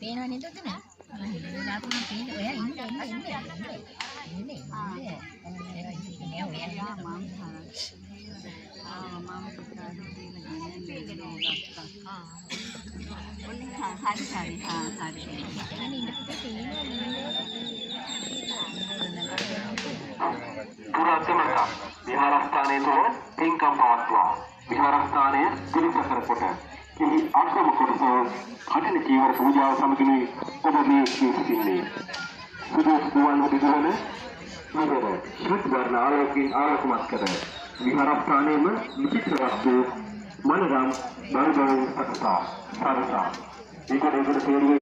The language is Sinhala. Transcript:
Pena itu kan? Aku mungkin ya ini. පුරාතනක විහාරස්ථානයේ තුල පින්කම් පවත්වා විහාරස්ථානය පිළිසකර කොට කිහි අක්‍රම කොටස කටින චීවර පූජාව සමගින් ඔබ මේ සිටින්නේ සුදු සුවඳ දිගන නගර ශ්‍රුත් වර්ණ ආලෝකයෙන් ආලෝකමත් කර විහාරස්ථානයේම විචිත්‍ර වස්තු මනරම් බරබර සකසා සරසා ඒකට